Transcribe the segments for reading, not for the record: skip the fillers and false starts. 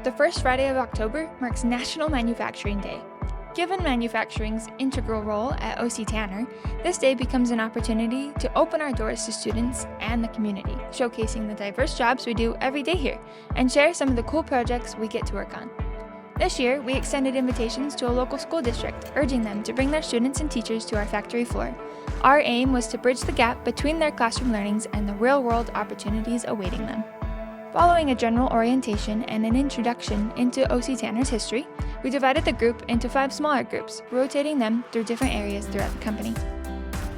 The first Friday of October marks National Manufacturing Day. Given manufacturing's integral role at O.C.Tanner, this day becomes an opportunity to open our doors to students and the community, showcasing the diverse jobs we do every day here, and share some of the cool projects we get to work on. This year, we extended invitations to a local school district, urging them to bring their students and teachers to our factory floor. Our aim was to bridge the gap between their classroom learnings and the real-world opportunities awaiting them. Following a general orientation and an introduction into O.C.Tanner's history, we divided the group into 5 smaller groups, rotating them through different areas throughout the company.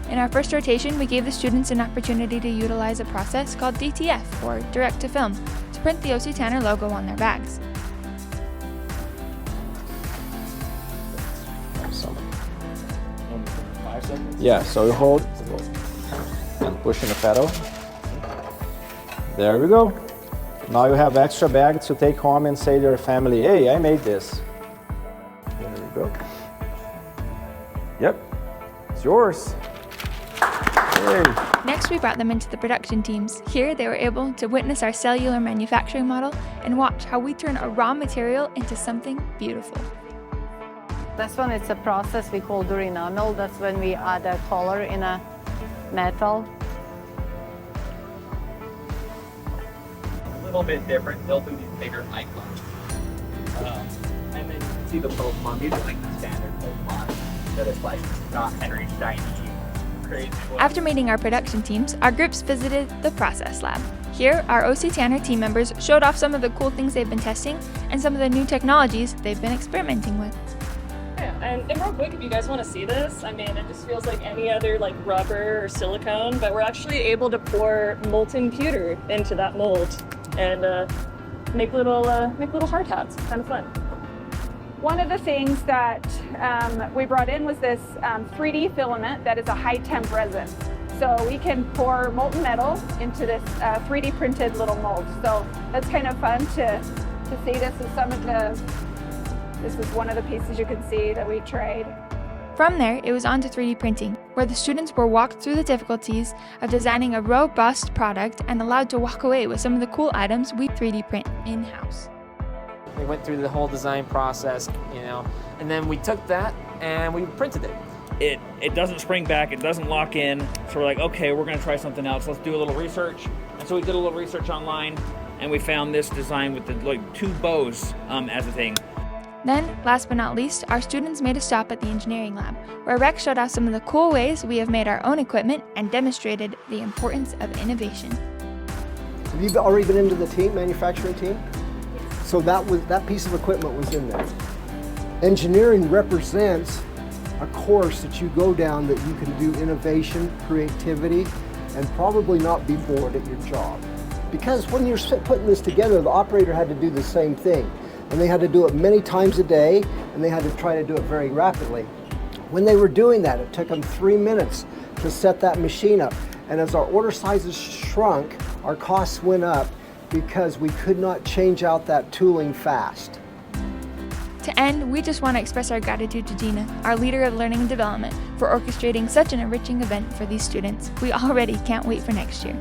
In our first rotation, we gave the students an opportunity to utilize a process called DTF, or Direct to Film, to print the O.C.Tanner logo on their bags. Yeah, so you hold and push in the pedal. There we go. Now you have extra bags to take home and say to your family, hey, I made this. There we go. Yep, it's yours. Hey. Next, we brought them into the production teams. Here, they were able to witness our cellular manufacturing model and watch how we turn a raw material into something beautiful. This one, it's a process we call durinamil. That's when we add a color in a metal. A little bit different. They'll do these bigger icons. And then you can see the profile. These are like the standard profiles. That is like not Henry shiny, crazy. After meeting our production teams, our groups visited the process lab. Here, our O.C.Tanner team members showed off some of the cool things they've been testing and some of the new technologies they've been experimenting with. Yeah, and real quick, if you guys want to see this, I mean, it just feels like any other like rubber or silicone, but we're actually able to pour molten pewter into that mold and make little hard hats. It's kind of fun. One of the things that we brought in was this 3D filament that is a high temp resin. So we can pour molten metal into this 3D printed little mold. So that's kind of fun to see. This is one of the pieces you can see that we tried. From there, it was on to 3D printing, where the students were walked through the difficulties of designing a robust product and allowed to walk away with some of the cool items we 3D print in-house. We went through the whole design process, and then we took that and we printed it. It doesn't spring back, it doesn't lock in, so we're like, okay, we're gonna try something else. Let's do a little research. And so we did a little research online, and we found this design with the 2 bows as a thing. Then, last but not least, our students made a stop at the engineering lab, where Rex showed us some of the cool ways we have made our own equipment and demonstrated the importance of innovation. Have you already been into the manufacturing team? So that piece of equipment was in there. Engineering represents a course that you go down that you can do innovation, creativity, and probably not be bored at your job. Because when you're putting this together, the operator had to do the same thing. And they had to do it many times a day, and they had to try to do it very rapidly. When they were doing that, it took them 3 minutes to set that machine up. And as our order sizes shrunk, our costs went up because we could not change out that tooling fast. To end, we just want to express our gratitude to Gina, our leader of learning and development, for orchestrating such an enriching event for these students. We already can't wait for next year.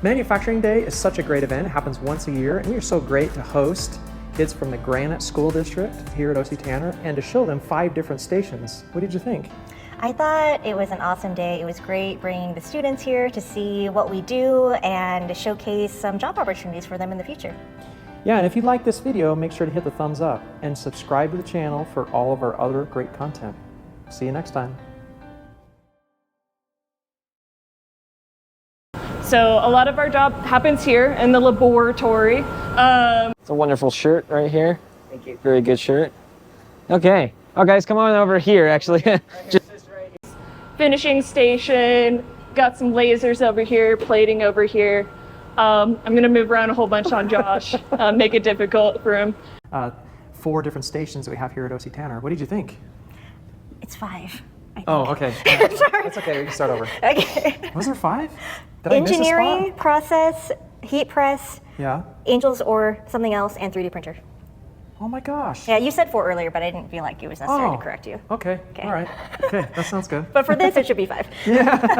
Manufacturing Day is such a great event. It happens once a year, and we are so great to host kids from the Granite School District here at O.C.Tanner and to show them 5 different stations. What did you think? I thought it was an awesome day. It was great bringing the students here to see what we do and to showcase some job opportunities for them in the future. Yeah, and if you like this video, make sure to hit the thumbs up and subscribe to the channel for all of our other great content. See you next time. So a lot of our job happens here in the laboratory. It's a wonderful shirt right here. Thank you. Very good shirt. Okay. Oh, guys, come on over here, actually. Finishing station, got some lasers over here, plating over here. I'm gonna move around a whole bunch on Josh, make it difficult for him. 4 different stations that we have here at O.C.Tanner. What did you think? It's 5. Oh, okay. Sorry. That's okay, we can start over. Okay. Was there 5? Did I miss a Engineering, spot? process, heat press, Yeah. angels or something else, and 3D printer. Oh my gosh. Yeah, you said 4 earlier, but I didn't feel like it was necessary to correct you. Okay. Okay. All right. Okay, that sounds good. But for this, it should be 5. Yeah.